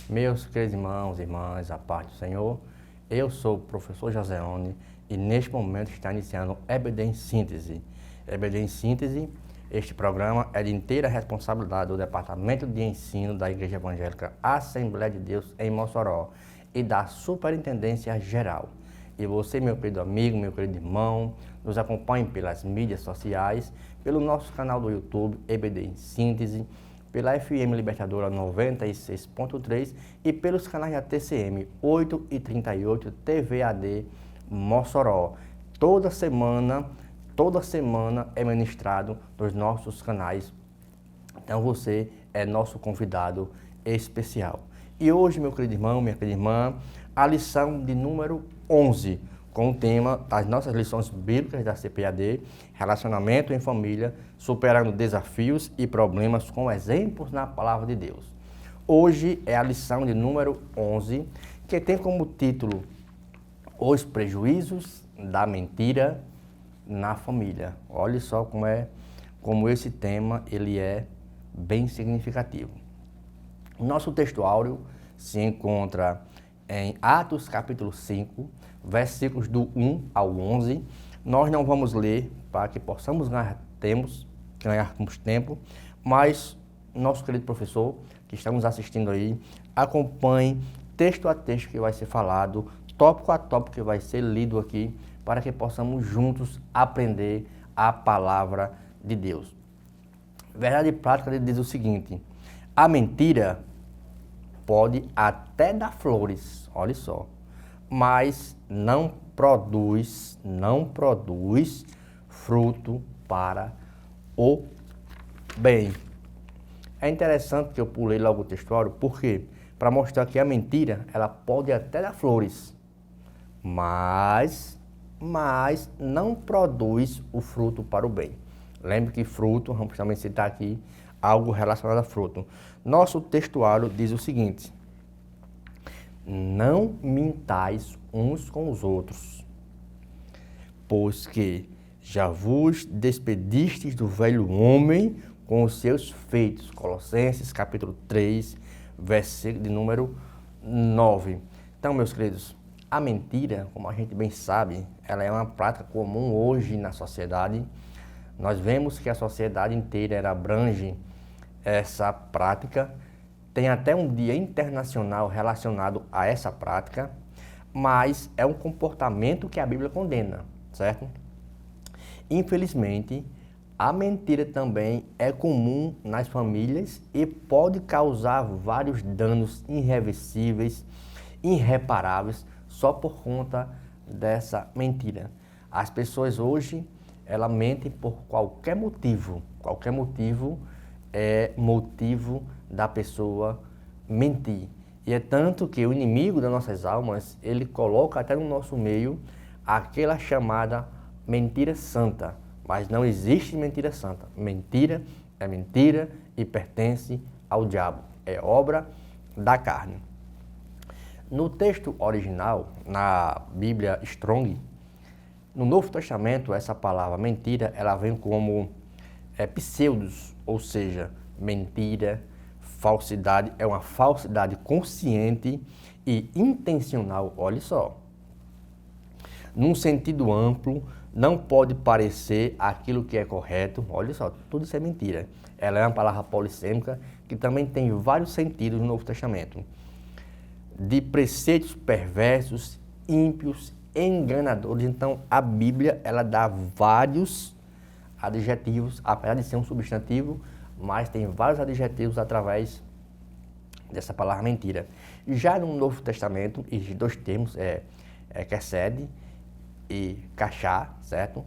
Meus queridos irmãos e irmãs, a paz do Senhor, eu sou o professor Joseone e neste momento está iniciando o EBD em Síntese. EBD em Síntese, este programa é de inteira responsabilidade do Departamento de Ensino da Igreja Evangélica Assembleia de Deus em Mossoró e da Superintendência Geral. E você, meu querido amigo, meu querido irmão, nos acompanhe pelas mídias sociais, pelo nosso canal do YouTube, EBD em Síntese, pela FM Libertadora 96.3 e pelos canais da TCM 8 e 38 TVAD Mossoró. Toda semana é ministrado nos nossos canais. Então você é nosso convidado especial. E hoje, meu querido irmão, minha querida irmã, a lição de número 11, com o tema das nossas lições bíblicas da CPAD, relacionamento em família, superando desafios e problemas com exemplos na palavra de Deus. Hoje é a lição de número 11, que tem como título Os prejuízos da mentira na família. Olha só como esse tema ele é bem significativo. Nosso texto áureo se encontra em Atos capítulo 5, versículos do 1 ao 11. Nós não vamos ler para que possamos ganharmos tempo, mas nosso querido professor que estamos assistindo aí, acompanhe texto a texto que vai ser falado, tópico a tópico que vai ser lido aqui, para que possamos juntos aprender a palavra de Deus. Verdade prática, ele diz o seguinte: a mentira pode até dar flores, olha só, mas não produz fruto para o bem. É interessante que eu pulei logo o textuário, porque para mostrar que a mentira, ela pode até dar flores, mas não produz o fruto para o bem. Lembre que fruto, vamos também citar aqui algo relacionado a fruto. Nosso textuário diz o seguinte: não mintais uns com os outros, pois que já vos despedistes do velho homem com os seus feitos. Colossenses capítulo 3, versículo de número 9. Então, meus queridos, a mentira, como a gente bem sabe, ela é uma prática comum hoje na sociedade. Nós vemos que a sociedade inteira abrange essa prática. Tem até um dia internacional relacionado a essa prática, mas é um comportamento que a Bíblia condena, certo? Infelizmente, a mentira também é comum nas famílias e pode causar vários danos irreversíveis, irreparáveis, só por conta dessa mentira. As pessoas hoje, elas mentem por qualquer motivo é motivo da pessoa mentir. E é tanto que o inimigo das nossas almas, ele coloca até no nosso meio aquela chamada mentira santa. Mas não existe mentira santa. Mentira é mentira e pertence ao diabo. É obra da carne. No texto original, na Bíblia Strong, no Novo Testamento, essa palavra mentira, ela vem como pseudos, ou seja, mentira, falsidade, é uma falsidade consciente e intencional, olha só. Num sentido amplo, não pode parecer aquilo que é correto, olha só, tudo isso é mentira. Ela é uma palavra polissêmica que também tem vários sentidos no Novo Testamento. De preceitos perversos, ímpios, enganadores. Então, a Bíblia, ela dá vários adjetivos, apesar de ser um substantivo, mas tem vários adjetivos através dessa palavra mentira. Já no Novo Testamento, esses dois termos, kesed e kashá, certo?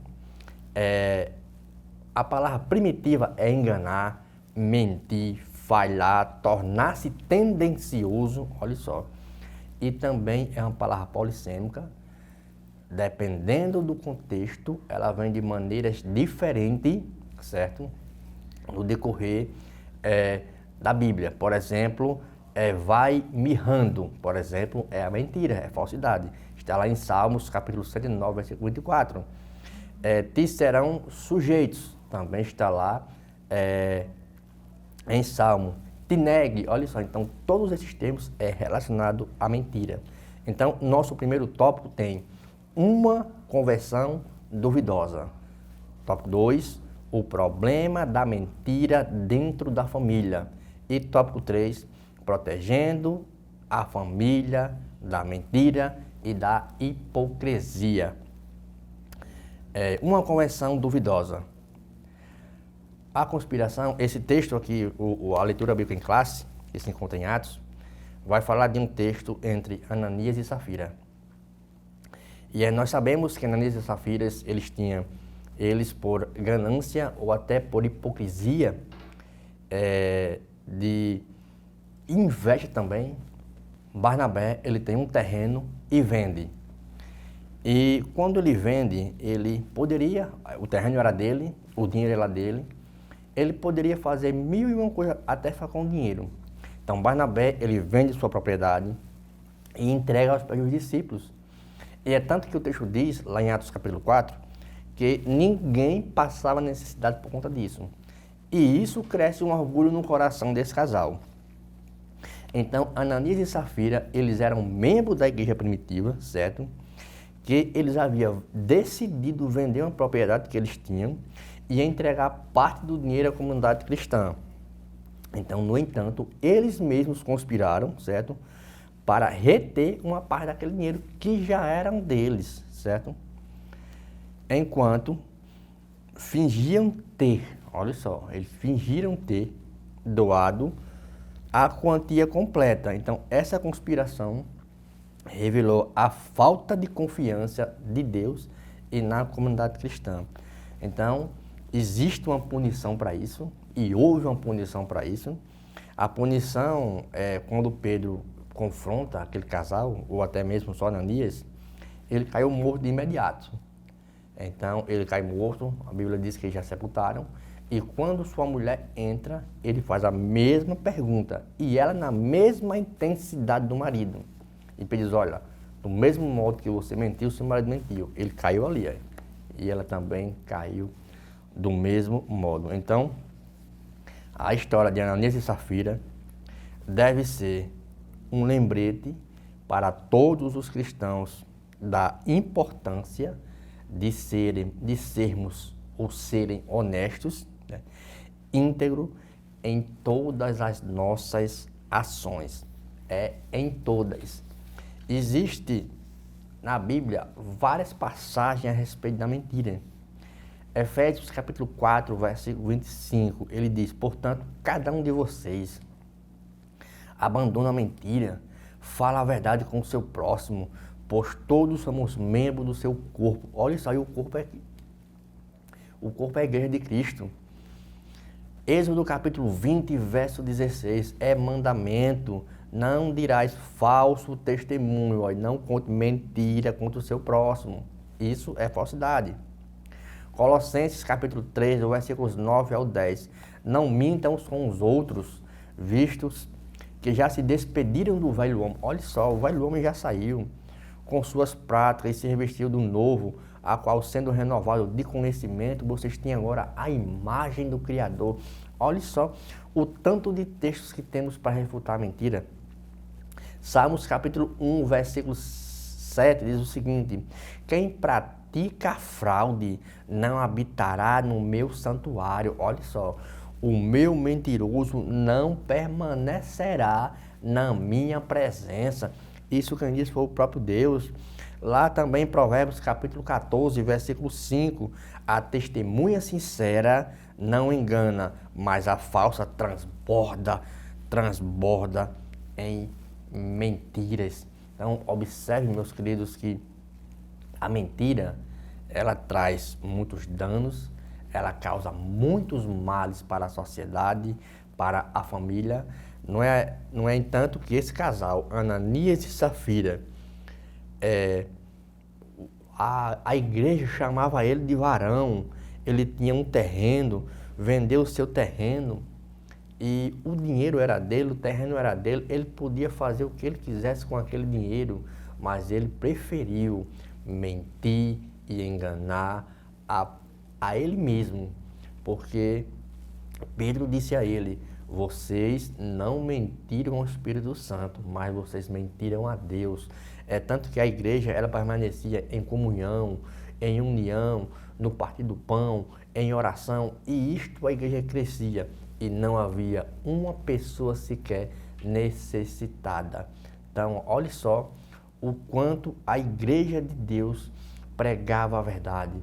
A palavra primitiva é enganar, mentir, falhar, tornar-se tendencioso, olha só. E também é uma palavra polissêmica. Dependendo do contexto, ela vem de maneiras diferentes, certo? No decorrer da Bíblia. Por exemplo, vai mirrando, por exemplo, é a mentira, é a falsidade. Está lá em Salmos, capítulo 109, versículo 24. Te serão sujeitos, também está lá em Salmo. te negue. Olha só, então todos esses termos é relacionado à mentira. Então, nosso primeiro tópico tem uma conversão duvidosa. Tópico 2, o problema da mentira dentro da família. E tópico 3, protegendo a família da mentira e da hipocrisia. Uma conversão duvidosa. A conspiração, esse texto aqui, a leitura bíblica em classe, que se encontra em Atos, vai falar de um texto entre Ananias e Safira. E nós sabemos que Ananias e Safira, eles por ganância ou até por hipocrisia, de inveja também, Barnabé, ele tem um terreno e vende. E quando ele vende, ele poderia, o terreno era dele, o dinheiro era dele, ele poderia fazer 1001 coisas até ficar com o dinheiro. Então Barnabé, ele vende sua propriedade e entrega aos pés dos discípulos. E é tanto que o texto diz, lá em Atos capítulo 4, que ninguém passava necessidade por conta disso. E isso cresce um orgulho no coração desse casal. Então, Ananias e Safira, eles eram membros da igreja primitiva, certo? Que eles haviam decidido vender uma propriedade que eles tinham e entregar parte do dinheiro à comunidade cristã. Então, no entanto, eles mesmos conspiraram, certo? Para reter uma parte daquele dinheiro que já eram deles, certo? Enquanto fingiam ter, olha só, eles fingiram ter doado a quantia completa. Então, essa conspiração revelou a falta de confiança de Deus e na comunidade cristã. Então, existe uma punição para isso, e houve uma punição para isso. A punição é quando Pedro confronta aquele casal, ou até mesmo só Ananias, ele caiu morto de imediato. Então, ele cai morto, a Bíblia diz que eles já sepultaram, e quando sua mulher entra, ele faz a mesma pergunta, e ela na mesma intensidade do marido. E Pedro diz, olha, do mesmo modo que você mentiu, seu marido mentiu. Ele caiu ali, aí, e ela também caiu do mesmo modo. Então, a história de Ananias e Safira deve ser um lembrete para todos os cristãos da importância de sermos ou serem honestos, né, íntegro em todas as nossas ações. Em todas. Existe na Bíblia várias passagens a respeito da mentira. Efésios capítulo 4, versículo 25, ele diz, portanto, cada um de vocês abandona a mentira, fala a verdade com o seu próximo, pois todos somos membros do seu corpo. Olha isso aí, o corpo é a igreja de Cristo. Êxodo capítulo 20, verso 16, é mandamento, não dirás falso testemunho, não conte mentira contra o seu próximo. Isso é falsidade. Colossenses capítulo 3, versículos 9 ao 10, não mintam uns com os outros, vistos que já se despediram do velho homem. Olha só, o velho homem já saiu com suas práticas e se revestiu do novo, a qual, sendo renovado de conhecimento, vocês têm agora a imagem do Criador. Olha só o tanto de textos que temos para refutar a mentira. Salmos capítulo 1, versículo 7 diz o seguinte, quem pratica a fraude não habitará no meu santuário. Olha só, o meu mentiroso não permanecerá na minha presença. Isso quem disse foi o próprio Deus. Lá também em Provérbios capítulo 14, versículo 5, a testemunha sincera não engana, mas a falsa transborda em mentiras. Então, observe, meus queridos, que a mentira, ela traz muitos danos, ela causa muitos males para a sociedade, para a família. Não é entanto que esse casal, Ananias e Safira, a igreja chamava ele de varão, ele tinha um terreno, vendeu o seu terreno e o dinheiro era dele, o terreno era dele, ele podia fazer o que ele quisesse com aquele dinheiro, mas ele preferiu mentir e enganar a ele mesmo, porque Pedro disse a ele, vocês não mentiram ao Espírito Santo, mas vocês mentiram a Deus. É tanto que a igreja, ela permanecia em comunhão, em união, no partir do pão, em oração, e isto a igreja crescia, e não havia uma pessoa sequer necessitada. Então, olhe só o quanto a igreja de Deus pregava a verdade.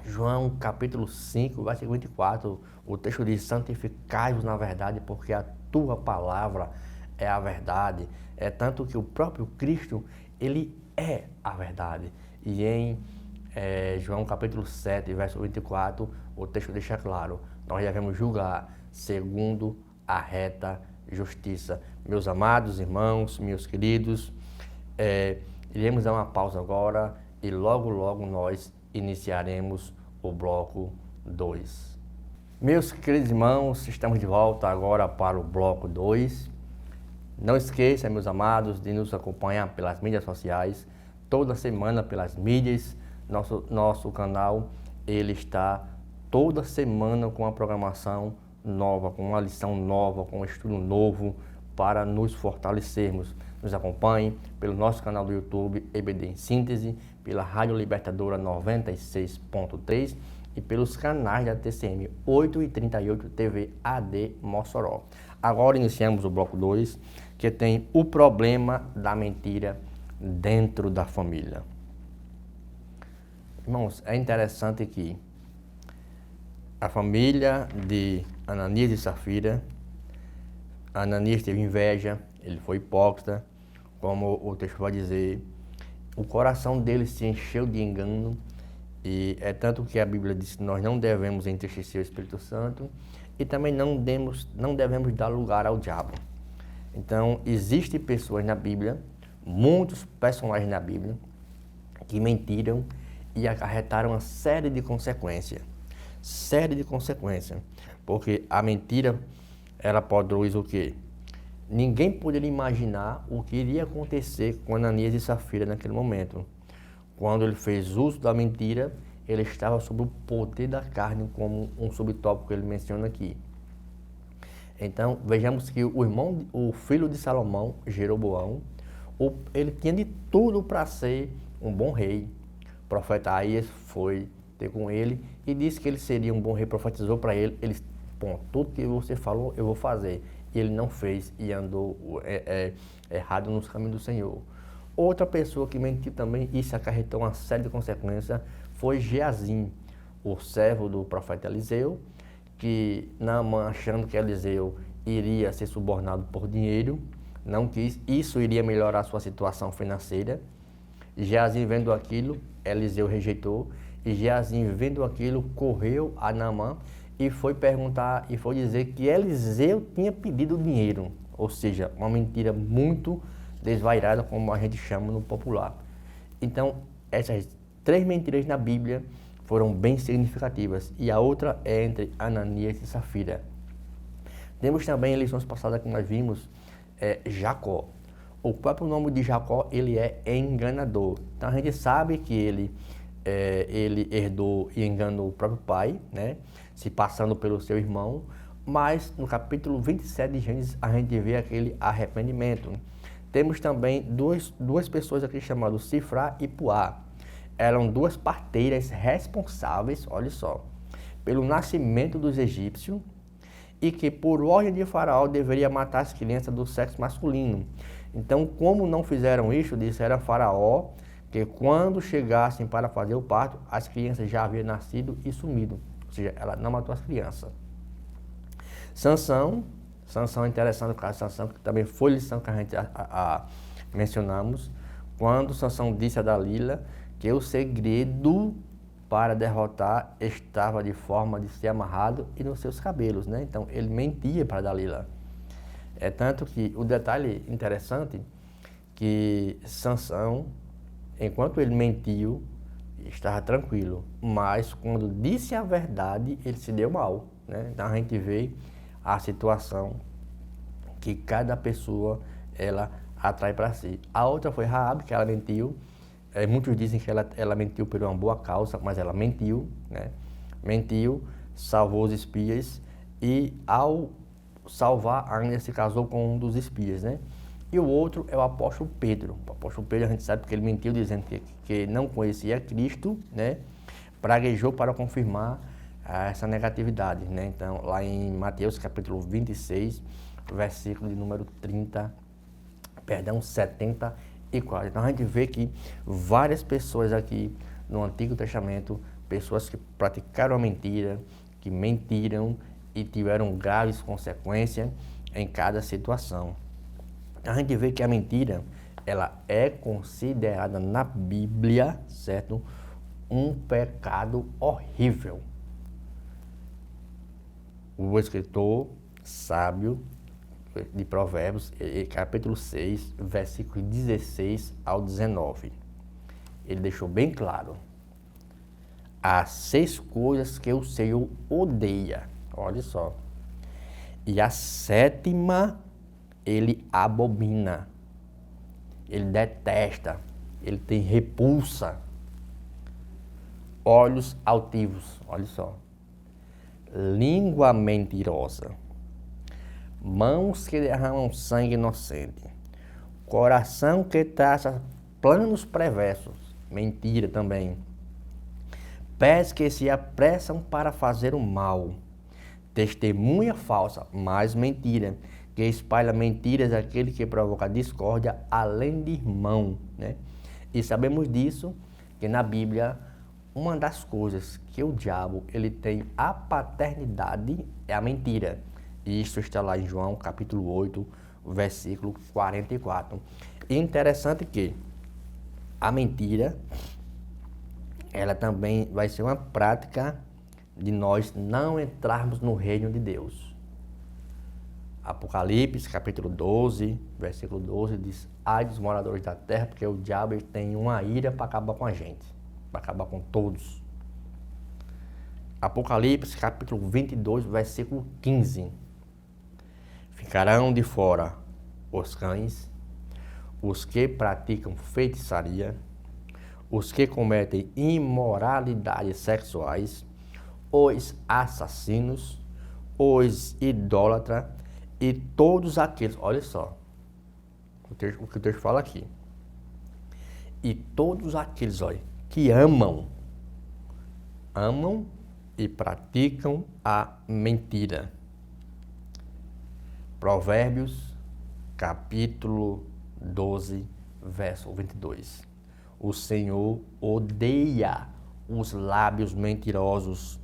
João capítulo 5, versículo 24, o texto diz: santificai-vos na verdade, porque a tua palavra é a verdade. É tanto que o próprio Cristo, ele é a verdade. E em João capítulo 7, verso 24, o texto deixa claro: nós devemos julgar segundo a reta justiça. Meus amados irmãos, meus queridos, iremos dar uma pausa agora e logo nós iniciaremos o bloco 2. Meus queridos irmãos, estamos de volta agora para o bloco 2. Não esqueça, meus amados, de nos acompanhar pelas mídias sociais, toda semana pelas mídias. Nosso canal, ele está toda semana com uma programação nova, com uma lição nova, com um estudo novo para nos fortalecermos. Nos acompanhe pelo nosso canal do YouTube, EBD em Síntese, pela Rádio Libertadora 96.3 e pelos canais da TCM 8 e 38 TV AD Mossoró. Agora iniciamos o bloco 2, que tem o problema da mentira dentro da família. Irmãos, é interessante que a família de Ananias e Safira, Ananias teve inveja, ele foi hipócrita, como o texto vai dizer, o coração dele se encheu de engano, e é tanto que a Bíblia diz que nós não devemos entristecer o Espírito Santo e também não devemos dar lugar ao diabo. Então, existem pessoas na Bíblia, muitos personagens na Bíblia, que mentiram e acarretaram uma série de consequências. Porque a mentira, ela produz o quê? Ninguém poderia imaginar o que iria acontecer com Ananias e Safira naquele momento. Quando ele fez uso da mentira, ele estava sob o poder da carne, como um subtópico que ele menciona aqui. Então, vejamos que o filho de Salomão, Jeroboão, ele tinha de tudo para ser um bom rei. O profeta Aías foi ter com ele e disse que ele seria um bom rei, profetizou para ele, tudo que você falou eu vou fazer. E ele não fez e andou errado nos caminhos do Senhor. Outra pessoa que mentiu também, isso acarretou uma série de consequências, foi Geazim, o servo do profeta Eliseu, que Naamã, achando que Eliseu iria ser subornado por dinheiro, não quis, isso iria melhorar a sua situação financeira. Geazim, vendo aquilo, Eliseu rejeitou, e Geazim, vendo aquilo, correu a Naamã e foi perguntar, e foi dizer que Eliseu tinha pedido dinheiro, ou seja, uma mentira muito desvairada, como a gente chama no popular. Então, essas 3 mentiras na Bíblia foram bem significativas, e a outra é entre Ananias e Safira. Temos também, em lições passadas que nós vimos, Jacó. O próprio nome de Jacó, ele é enganador. Então, a gente sabe que ele herdou e enganou o próprio pai, né, se passando pelo seu irmão, mas no capítulo 27 de Gênesis a gente vê aquele arrependimento. Temos também duas pessoas aqui chamadas Sifrá e Puá. Eram 2 parteiras responsáveis, olha só, pelo nascimento dos egípcios, e que por ordem de Faraó deveria matar as crianças do sexo masculino. Então, como não fizeram isso, disseram a Faraó que quando chegassem para fazer o parto, as crianças já haviam nascido e sumido. Ou seja, ela não matou as crianças. Sansão é interessante, o caso de Sansão, que também foi lição que a gente mencionamos, quando Sansão disse a Dalila que o segredo para derrotar estava de forma de ser amarrado e nos seus cabelos, né? Então, ele mentia para Dalila. É tanto que o detalhe interessante que Sansão, enquanto ele mentiu, estava tranquilo, mas quando disse a verdade, ele se deu mal, né? Então a gente vê a situação que cada pessoa ela atrai para si. A outra foi Raabe, que ela mentiu. Muitos dizem que ela mentiu por uma boa causa, mas ela mentiu, né? Mentiu, salvou os espias e ao salvar ainda se casou com um dos espias, né? E o outro é o apóstolo Pedro. O apóstolo Pedro, a gente sabe que ele mentiu dizendo que não conhecia Cristo, né? Praguejou para confirmar essa negatividade, né? Então, lá em Mateus capítulo 26, versículo de número 74. Então, a gente vê que várias pessoas aqui no Antigo Testamento, pessoas que praticaram a mentira, que mentiram e tiveram graves consequências em cada situação. A gente vê que a mentira, ela é considerada na Bíblia, certo? Um pecado horrível. O escritor sábio de Provérbios, capítulo 6, versículo 16 ao 19. Ele deixou bem claro: há 6 coisas que o Senhor odeia. Olha só. E a 7ª ele abomina. Ele detesta. Ele tem repulsa. Olhos altivos. Olha só. Língua mentirosa. Mãos que derramam sangue inocente. Coração que traça planos perversos. Mentira também. Pés que se apressam para fazer o mal. Testemunha falsa, mais mentira, que espalha mentiras aquele que provoca discórdia além de irmão, né? E sabemos disso, que na Bíblia, uma das coisas que o diabo ele tem a paternidade é a mentira. E isso está lá em João capítulo 8, versículo 44. E interessante que a mentira, ela também vai ser uma prática de nós não entrarmos no reino de Deus. Apocalipse, capítulo 12, versículo 12, diz: ai dos moradores da terra, porque o diabo ele tem uma ira para acabar com a gente, para acabar com todos. Apocalipse, capítulo 22, versículo 15. Ficarão de fora os cães, os que praticam feitiçaria, os que cometem imoralidades sexuais, os assassinos, os idólatras e todos aqueles, olha só, o que o texto fala aqui, e todos aqueles, olha, que amam e praticam a mentira. Provérbios, capítulo 12, verso 22. O Senhor odeia os lábios mentirosos,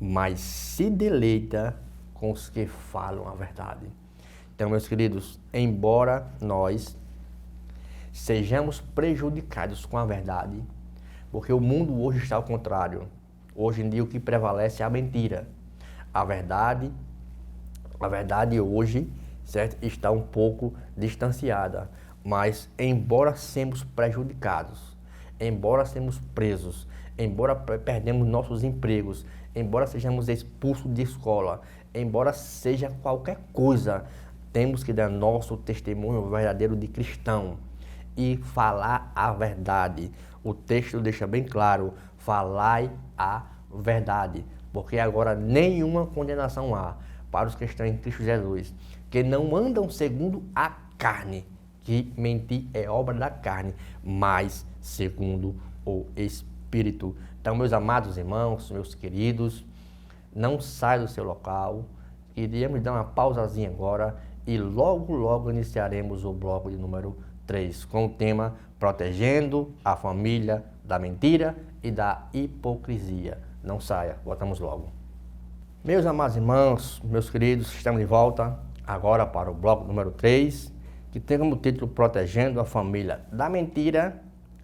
mas se deleita com os que falam a verdade. Então, meus queridos, embora nós sejamos prejudicados com a verdade, porque o mundo hoje está ao contrário. Hoje em dia o que prevalece é a mentira. A verdade hoje, certo, está um pouco distanciada. Mas, embora sejamos prejudicados, embora sejamos presos, embora perdemos nossos empregos, embora sejamos expulsos de escola, embora seja qualquer coisa, temos que dar nosso testemunho verdadeiro de cristão e falar a verdade. O texto deixa bem claro: falai a verdade, porque agora nenhuma condenação há para os que estão em Cristo Jesus, que não andam segundo a carne, que mentir é obra da carne, mas segundo o Espírito. Então, meus amados irmãos, meus queridos, não saia do seu local. Iríamos dar uma pausazinha agora e logo iniciaremos o bloco de número 3, com o tema Protegendo a Família da Mentira e da Hipocrisia. Não saia, voltamos logo. Meus amados irmãos, meus queridos, estamos de volta agora para o bloco número 3, que tem como título Protegendo a Família da Mentira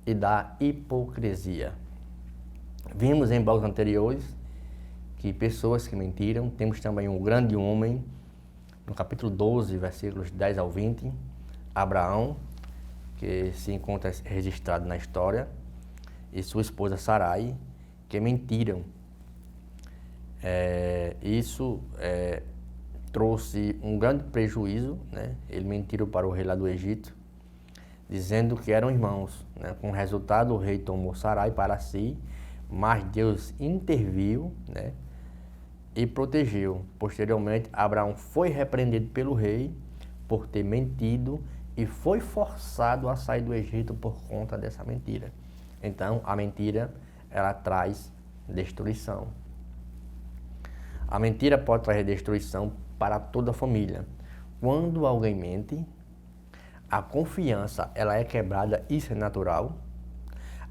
e da Hipocrisia. Vimos em blocos anteriores que pessoas que mentiram. Temos também um grande homem, no capítulo 12, versículos 10 ao 20, Abraão, que se encontra registrado na história, e sua esposa Sarai, que mentiram. Isso trouxe um grande prejuízo, né? Eles mentiram para o rei lá do Egito, dizendo que eram irmãos, né? Com o resultado, o rei tomou Sarai para si, mas Deus interviu, né? e protegeu. Posteriormente, Abraão foi repreendido pelo rei por ter mentido e foi forçado a sair do Egito por conta dessa mentira. Então, a mentira, ela traz destruição. A mentira pode trazer destruição para toda a família. Quando alguém mente, a confiança ela é quebrada, isso é natural.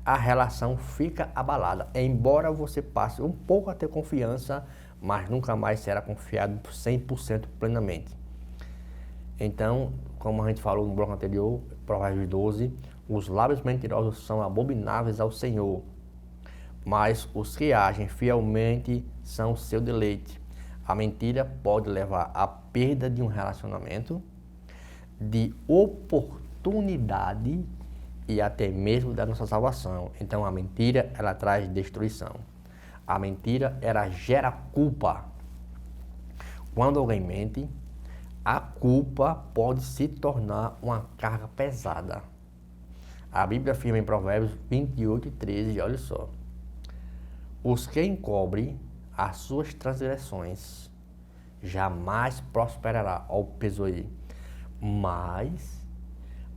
A relação fica abalada. Embora você passe um pouco a ter confiança, mas nunca mais será confiado 100% plenamente. Então, como a gente falou no bloco anterior, Provérbios 12, os lábios mentirosos são abomináveis ao Senhor, mas os que agem fielmente são seu deleite. A mentira pode levar à perda de um relacionamento, de oportunidade e até mesmo da nossa salvação. Então a mentira, ela traz destruição. A mentira, ela gera culpa. Quando alguém mente, a culpa pode se tornar uma carga pesada. A Bíblia afirma em Provérbios 28:13, olha só. Os que encobrem as suas transgressões jamais prosperará, ó o peso aí. Mas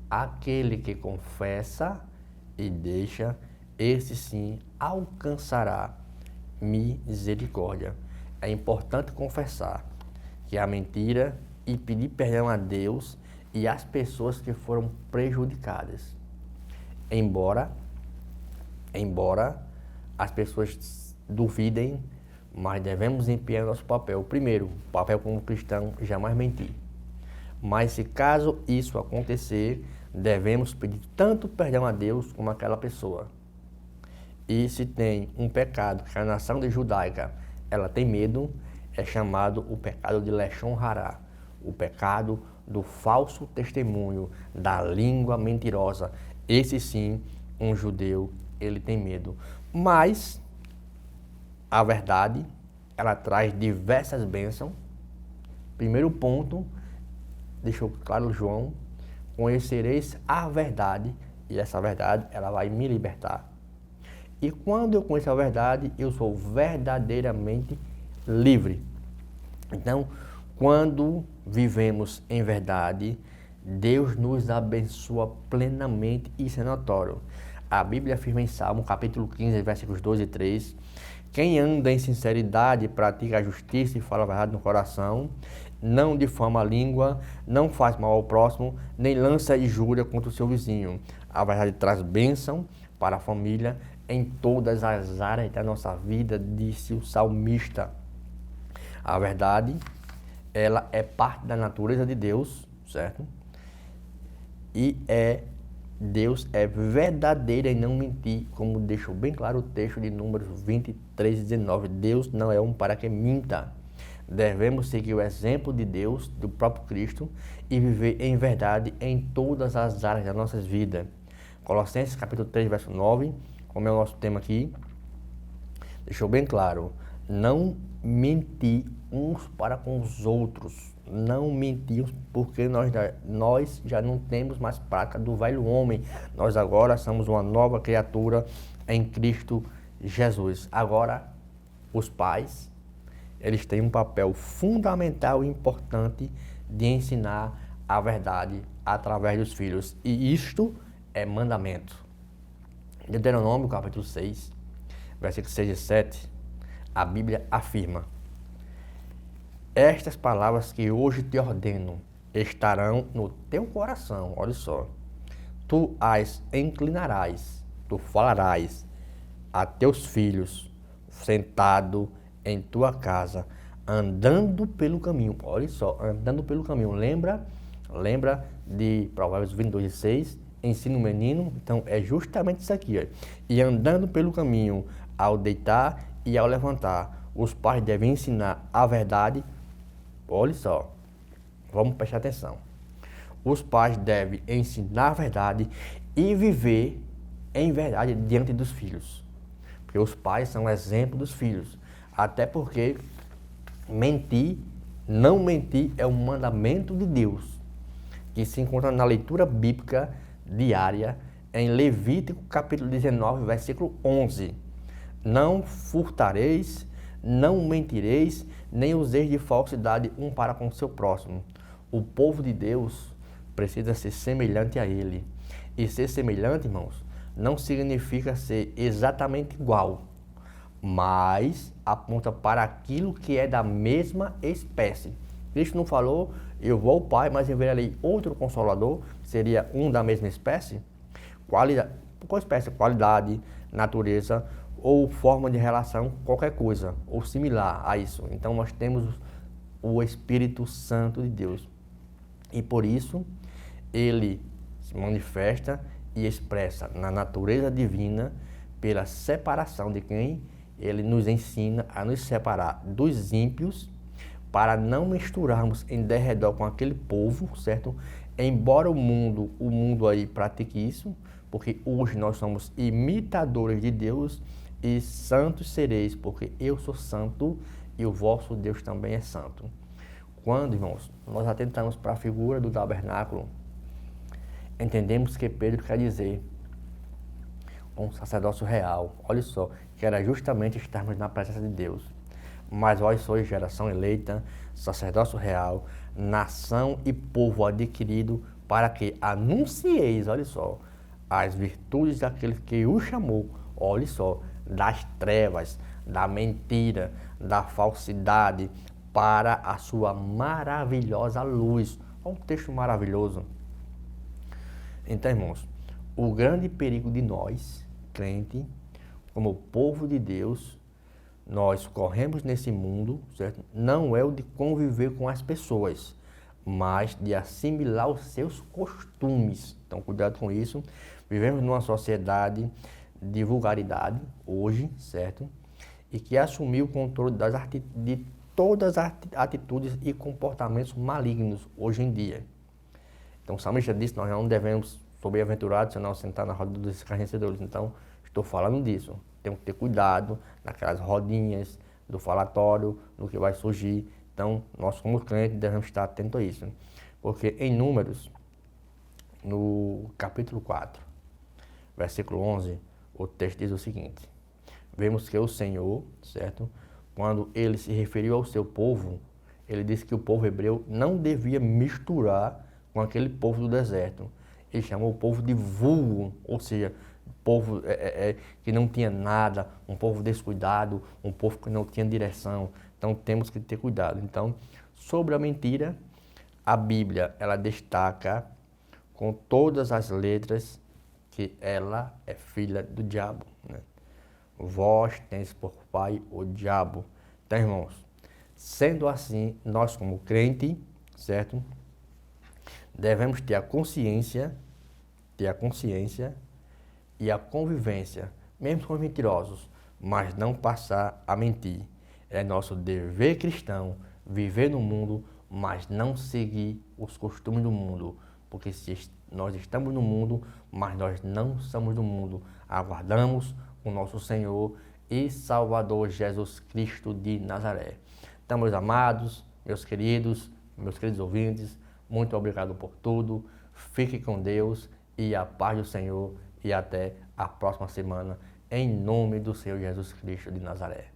aquele que confessa e deixa, esse sim alcançará misericórdia. É importante confessar que a mentira e pedir perdão a Deus e às pessoas que foram prejudicadas. Embora as pessoas duvidem, mas devemos empenhar nosso papel. Primeiro, papel como cristão, jamais mentir. Mas se caso isso acontecer, devemos pedir tanto perdão a Deus como aquela pessoa. E se tem um pecado que a nação judaica ela tem medo, é chamado o pecado de Leshon Hará, o pecado do falso testemunho, da língua mentirosa. Esse sim, um judeu, ele tem medo. Mas a verdade, ela traz diversas bênçãos. Primeiro ponto, deixou claro João, conhecereis a verdade e essa verdade ela vai me libertar. E quando eu conheço a verdade, eu sou verdadeiramente livre. Então, quando vivemos em verdade, Deus nos abençoa plenamente, isso é notório. A Bíblia afirma em Salmo, capítulo 15, versículos 2 e 3, quem anda em sinceridade, pratica a justiça e fala a verdade no coração, não difama a língua, não faz mal ao próximo, nem lança injúria contra o seu vizinho. A verdade traz bênção para a família em todas as áreas da nossa vida, disse o salmista. A verdade, ela é parte da natureza de Deus, certo? E Deus é verdadeiro em não mentir, como deixou bem claro o texto de Números 23:19. Deus não é um para que minta. Devemos seguir o exemplo de Deus, do próprio Cristo, e viver em verdade em todas as áreas das nossas vidas. Colossenses capítulo 3, verso 9, como é o nosso tema aqui, deixou bem claro, não mentir uns para com os outros. Não mentimos, porque nós já não temos mais prática do velho homem. Nós agora somos uma nova criatura em Cristo Jesus. Agora, os pais, eles têm um papel fundamental e importante de ensinar a verdade através dos filhos. E isto é mandamento. Deuteronômio, capítulo 6, versículos 6 e 7, a Bíblia afirma: estas palavras que hoje te ordeno estarão no teu coração. Olha só. Tu as inclinarás, tu falarás a teus filhos, sentado em tua casa, andando pelo caminho. Olha só, andando pelo caminho. Lembra de Provérbios 22:6? Ensina o menino. Então é justamente isso aqui. Ó. E andando pelo caminho, ao deitar e ao levantar. Os pais devem ensinar a verdade. Olha só, vamos prestar atenção. Os pais devem ensinar a verdade e viver em verdade diante dos filhos. Porque os pais são exemplo dos filhos. Até porque não mentir é um mandamento de Deus, que se encontra na leitura bíblica diária em Levítico capítulo 19, versículo 11. Não furtareis, Não mentireis, nem useis de falsidade um para com o seu próximo. O povo de Deus precisa ser semelhante a ele. E ser semelhante, irmãos, não significa ser exatamente igual, mas aponta para aquilo que é da mesma espécie. Cristo não falou, eu vou ao Pai, mas enviarei outro Consolador, que seria um da mesma espécie? Qualidade, qual espécie? Qualidade, natureza ou forma de relação, qualquer coisa, ou similar a isso. Então nós temos o Espírito Santo de Deus. E por isso, ele se manifesta e expressa na natureza divina pela separação de quem ele nos ensina a nos separar dos ímpios para não misturarmos em derredor com aquele povo, certo? Embora o mundo aí pratique isso, porque hoje nós somos imitadores de Deus e santos sereis, porque eu sou santo e o vosso Deus também é santo. Quando, irmãos, nós atentamos para a figura do tabernáculo, entendemos que Pedro quer dizer um sacerdócio real. Olha só, que era justamente estarmos na presença de Deus. Mas vós sois geração eleita, sacerdócio real, nação e povo adquirido, para que anuncieis, olha só, as virtudes daquele que o chamou, olha só, das trevas, da mentira, da falsidade, para a sua maravilhosa luz. Olha um texto maravilhoso. Então, irmãos, o grande perigo de nós, crente, como povo de Deus, nós corremos nesse mundo, certo? Não é o de conviver com as pessoas, mas de assimilar os seus costumes. Então, cuidado com isso. Vivemos numa sociedade de vulgaridade, hoje, certo? E que assumiu o controle de todas as atitudes e comportamentos malignos hoje em dia. Então, o salmista disse, nós não devemos ser bem-aventurados, senão sentar na roda dos escarnecedores. Então, estou falando disso. Temos que ter cuidado naquelas rodinhas do falatório, no que vai surgir. Então, nós como crentes devemos estar atentos a isso. Porque em Números, no capítulo 4, versículo 11, o texto diz o seguinte: vemos que o Senhor, certo? Quando ele se referiu ao seu povo, ele disse que o povo hebreu não devia misturar com aquele povo do deserto. Ele chamou o povo de vulgo, ou seja, povo que não tinha nada, um povo descuidado, um povo que não tinha direção. Então temos que ter cuidado. Então, sobre a mentira, a Bíblia ela destaca com todas as letras que ela é filha do diabo, né? Vós tens por pai o diabo. Então, irmãos, sendo assim, nós como crente, certo? Devemos ter a consciência e a convivência, mesmo com os mentirosos, mas não passar a mentir. É nosso dever cristão viver no mundo, mas não seguir os costumes do mundo, porque se nós estamos no mundo, mas nós não somos do mundo, aguardamos o nosso Senhor e Salvador Jesus Cristo de Nazaré. Então, meus amados, meus queridos ouvintes, muito obrigado por tudo. Fique com Deus e a paz do Senhor e até a próxima semana, em nome do Senhor Jesus Cristo de Nazaré.